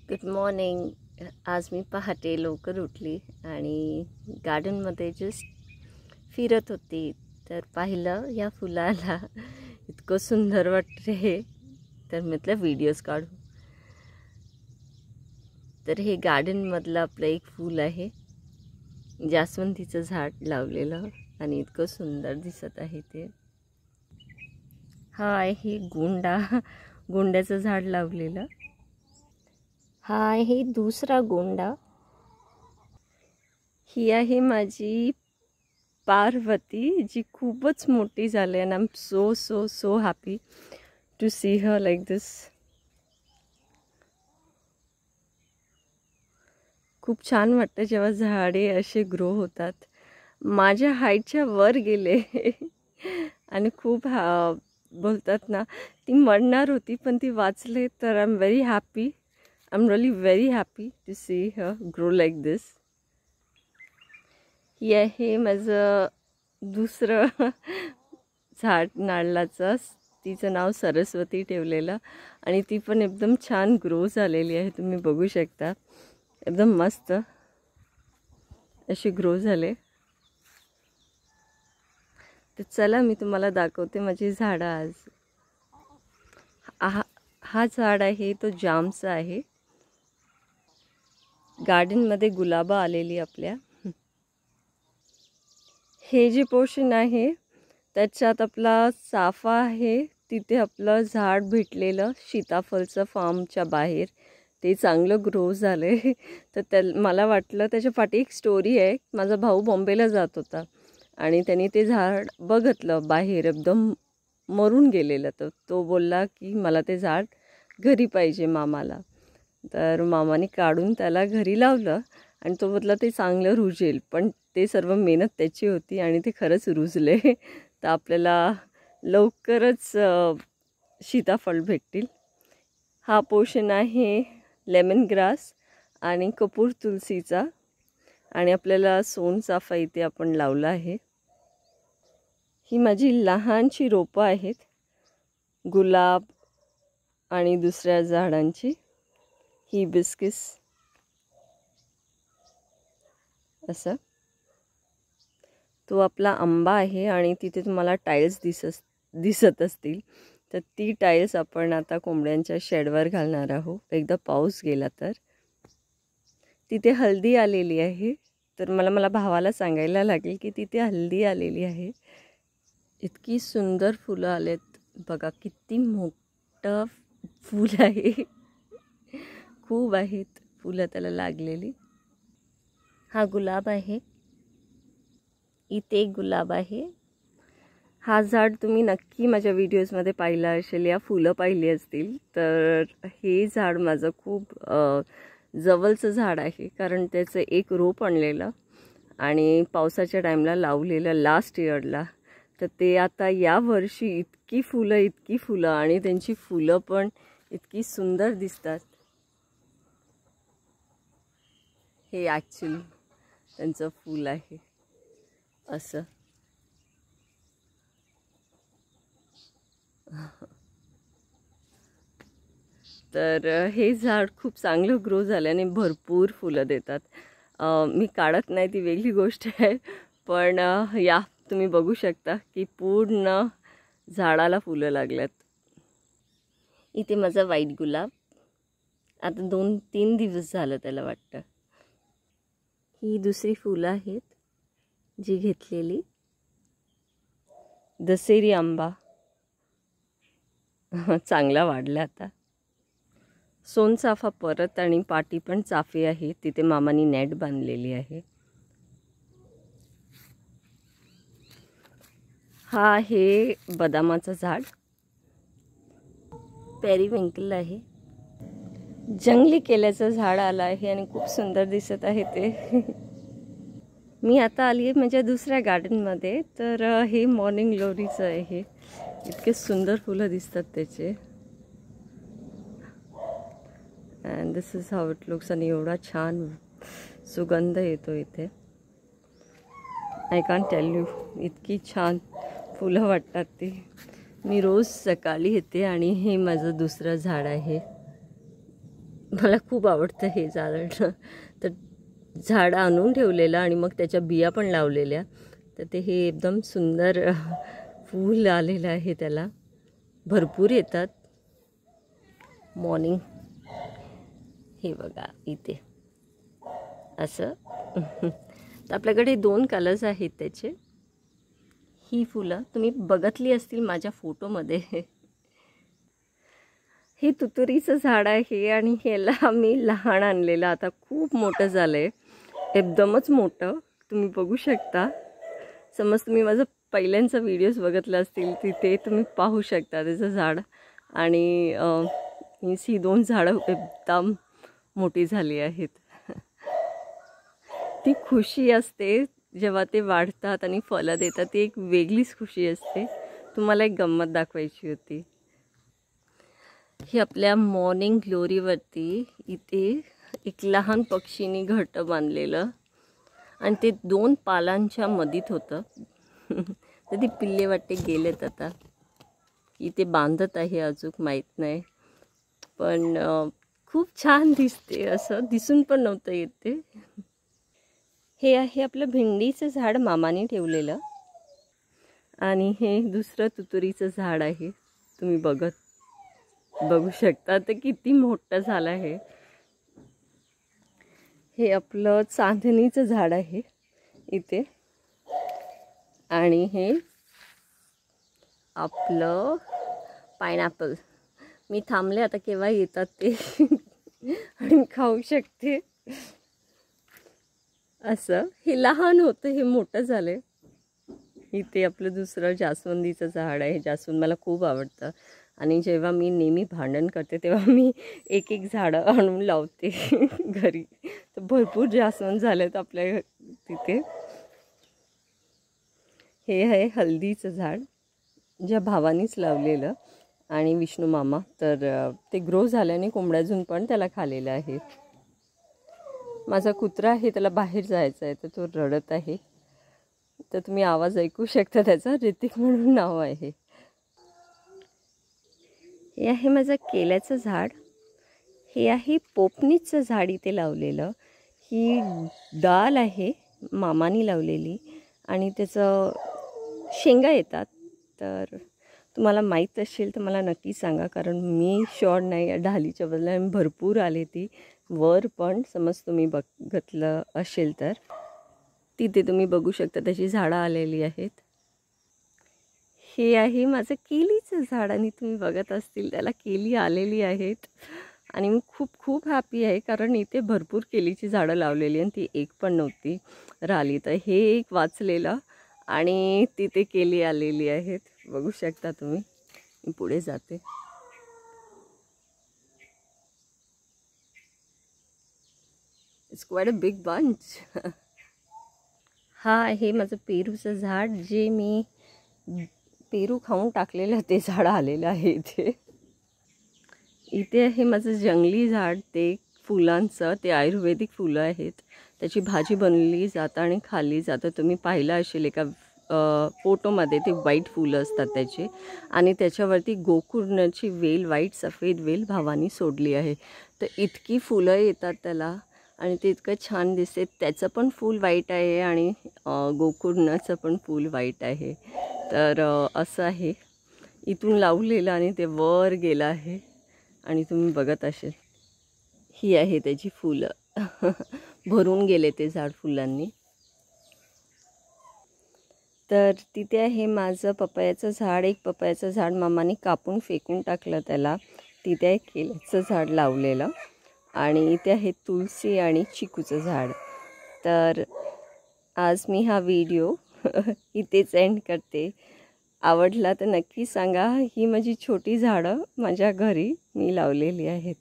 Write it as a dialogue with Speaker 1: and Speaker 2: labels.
Speaker 1: Good morning. आज मी पहाटे लवकर उठली आणि गार्डनमध्ये जस्ट फिरत होती तर पाहिलं या फुलाला इतकं सुंदर वाटते तर म्हटलं व्हिडिओज काढू. तर हे गार्डनमधलं आपलं एक फूल आहे, जास्वंदीचं झाड लावलेलं आणि इतकं सुंदर दिसत आहे ते. हा आहे गोंड्याचं झाड लावलेलं. हा आहे दुसरा गोंडा. ही आहे माझी पार्वती, जी खूपच मोठी झाली आणि I am so happy to see her like this. खूप छान वाटतं जेव्हा झाडे असे ग्रो होतात. माझ्या हाईटच्या वर गेले आणि खूप बोलतात ना, ती मरणार होती पण ती वाचले. तर I am very happy. I am really very happy to see her grow like this. ही आहे माझं दुसरं झाड नारळाचं. तिचं नाव सरस्वती ठेवलेलं आणि ती पण एकदम छान ग्रो झालेली आहे. तुम्ही बघू शकता एकदम मस्त अशी ग्रो झाले. तर चला मी तुम्हाला दाखवते माझी झाडं आज. हा झाड आहे तो जामचा आहे. गार्डनमध्ये गुलाबं आलेली आपल्या. हे जे पोर्शन आहे त्याच्यात आपला चाफा आहे, तिथे आपलं झाड भेटलेलं सीताफळचं फार्मच्या बाहेर. ते चांगलं ग्रो झाले. तर मला वाटलं त्याच्या पाठी एक स्टोरी आहे. माझा भाऊ बॉम्बेला जात होता आणि त्यांनी ते झाड बघितलं बाहेर एकदम मरून गेलेलं. तर तो बोलला की मला ते झाड घरी पाहिजे मामाला. तर मामाने काढून त्याला घरी लावलं आणि तो बोलला ते चांगलं रुजेल. पण ते सर्व मेहनत त्याची होती आणि ते खरंच रुजले. तर आपल्याला लवकरच सीताफळ भेटतील. हा पोर्शन आहे लेमन ग्रास आणि कपूर तुलसीचा आणि आपल्याला सोनचाफा इथे आपण लावला आहे. ही माझी लहानशी रोपं आहेत गुलाब आणि दुसऱ्या झाडांची. ही बिस्किस असं. तो आपला आंबा आहे आणि तिथे तुम्हाला टाईल्स दिसत असतील. तर ती टाईल्स आपण आता कोंबड्यांच्या शेडवर घालणार आहोत एकदा पाऊस गेला तर. तिथे हल्दी आलेली आहे. तर मला भावाला सांगायला लागेल की तिथे हल्दी आलेली आहे. इतकी सुंदर फुलं आलेत बघा, किती मोठं फूल आहे. खूप आहेत फुलं त्याला लागलेली. हा गुलाब आहे, इथे एक गुलाब आहे. हा झाड तुम्ही नक्की माझ्या व्हिडिओजमध्ये पाहिलं असेल या फुलं पाहिली असतील. तर हे झाड माझं खूप जवळचं झाड आहे, कारण त्याचं एक रोप आणलेलं आणि पावसाच्या टाईमला लावलेलं लास्ट इयरला. तर ते आता या वर्षी इतकी फुलं आणि त्यांची फुलं पण इतकी सुंदर दिसतात. हे ॲक्च्युली त्यांचं फूल आहे असं. तर हे झाड खूप चांगलं ग्रो झाल्याने भरपूर फुलं देतात. मी काढत नाही ती वेगळी गोष्ट आहे, पण या तुम्ही बघू शकता की पूर्ण झाडाला फुलं लागल्यात. इथे माझा व्हाईट गुलाब आता 2-3 दिवस झालं त्याला वाटतं. ही दुसरी फुलं आहेत जी घेतलेली. दशेरी आंबा चांगला वाढला आता. सोनचाफा परत आणि पाटी पण चाफे आहे, तिथे मामानी नेट बांधलेली आहे. हा आहे बदामाचं झाड. पेरीविंकल आहे. जंगली केल्याचं झाड आलं आहे आणि खूप सुंदर दिसत आहे ते. मी आता आली आहे म्हणजे दुसऱ्या गार्डनमध्ये. तर हे मॉर्निंग ग्लोरीचं आहे. इतके सुंदर फुलं दिसतात त्याचे. And this is how it looks. आणि एवढा छान सुगंध येतो इथे. आय कांट टेल यू, इतकी छान फुलं वाटतात ती. मी रोज सकाळी येते आणि हे माझं दुसरं झाड आहे. मला खूप आवडतं हे झाड. तर झाड आणून ठेवलेलं आणि मग त्याच्या बिया पण लावलेल्या. तर ते हे एकदम सुंदर फूल आलेलं आहे, त्याला भरपूर येतात मॉर्निंग. हे बघा इथे असं. तर आपल्याकडे 2 कलर्स आहेत त्याचे. ही फुलं तुम्ही बघितली असतील माझ्या फोटोमध्ये. हे तुतुरीचं झाड आहे आणि ह्याला मी लहान आणलेलं, आता खूप मोठं झालं आहे, एकदमच मोठं. तुम्ही बघू शकता. समज तुम्ही माझं पहिल्यांचा व्हिडिओज बघितला असतील तिथे तुम्ही पाहू शकता त्याचं झाड. आणि ही 2 झाडं एकदम मोठी झाली आहेत. ती खुशी असते जेव्हा ते वाढतात आणि फळं देतात, ती एक वेगळीच खुशी असते. तुम्हाला एक गंमत दाखवायची होती. ही आपल्या मॉर्निंग ग्लोरीवरती इथे एक लहान पक्षीने घरटं बांधलेलं आणि ते 2 पालांच्या मधीत होतं. तर ती पिल्ले वाटते गेलेत आता. इथे बांधत आहे अजून माहीत नाही, पण खूप छान दिसते. असं दिसून पण नव्हतं येत ते. हे आहे आपलं भेंडीचं झाड मामाने ठेवलेलं आणि हे दुसरं तुतुरीचं झाड आहे. तुम्ही बघू शकता तर किती मोठं झालं आहे. हे आपलं चांदणीचं झाड आहे इथे. आणि हे आपलं पायनॅपल. मी थांबले आता केव्हा येतात ते आणि खाऊ शकते. असं हे लहान होतं, हे मोठं झालं. इथे आपलं दुसरं जास्वंदीचं झाड आहे. जास्वंद मला खूप आवडतं आणि जेव्हा मी नेहमी भांडण करते तेव्हा मी एक झाडं आणून लावते घरी. तर भरपूर जास्वंद झालेत आपल्या तिथे. हे आहे हल्दीचं झाड, ज्या भावानीच लावलेलं आणि विष्णू मामा. तर ते ग्रो झाल्याने कोंबड्याजून पण त्याला खाल्लेलं आहे. माझा कुत्रा आहे, त्याला बाहेर जायचं आहे तर तो रडत आहे. तर तुम्ही आवाज ऐकू शकता त्याचा. ऋतिक म्हणून नाव आहे. हे आहे माझं केल्याचं झाड. हे आहे पोपनीचं झाड इथे लावलेलं. ही डाल आहे मामानी लावलेली आणि त्याचं शेंगा येतात. तर तुम्हाला माहीत असेल तर मला नक्की सांगा, कारण मी शॉर्ट नाही. ढालीच्या बदला भरपूर आले ती वर पण. समज तुम्ही बघितलं असेल तर तिथे तुम्ही बघू शकता त्याची झाडं आलेली आहेत. हे आहे माझं केलीचं झाड आणि तुम्ही बघत असतील त्याला केली आलेली आहेत आणि मी खूप हॅपी आहे, कारण इथे भरपूर केलीची झाडं लावलेली आणि ती एक पण नव्हती राहिली. तर हे एक वाचलेलं आणि तिथे केली आलेली आहेत. बघू शकता तुम्ही. मी पुढे जाते. It's quite a big bunch. हा आहे माझं पेरूचं झाड, जे मी पेरू खाऊन टाकलेलं ते झाड आलेलं आहे इथे. इथे आहे माझं जंगली झाड, ते फुलांचं. ते आयुर्वेदिक फुलं आहेत. त्याची भाजी बनवली जातं आणि खाल्ली जातं. तुम्ही पाहिलं असेल एका फोटोमध्ये. ते व्हाईट फुलं असतात त्याचे आणि त्याच्यावरती गोकुर्णाची वेल, व्हाईट सफेद वेल भावानी सोडली आहे. तर इतकी फुलं येतात त्याला आणि ते इतकं छान दिसते. त्याचं पण फूल व्हाईट आहे आणि गोकुर्णाचं पण फूल व्हाईट आहे. तर असं आहे. इथून लावलेलं आणि ते वर गेलं आहे आणि तुम्ही बघत असेल. ही आहे त्याची फुलं. भरून गेले ते झाड फुलांनी. तर तिथे आहे माझं पपयाचं झाड. एक पपयाचं झाड मामाने कापून फेकून टाकलं त्याला. तिथे एक केल्याचं झाड लावलेलं आणि इथे आहे तुळशी आणि चिकूचं झाड. तर आज मी हा व्हिडिओ इथेच एंड करते. आवडला तर नक्की सांगा. ही माझी छोटी झाडं माझ्या घरी मी लावलेली आहेत.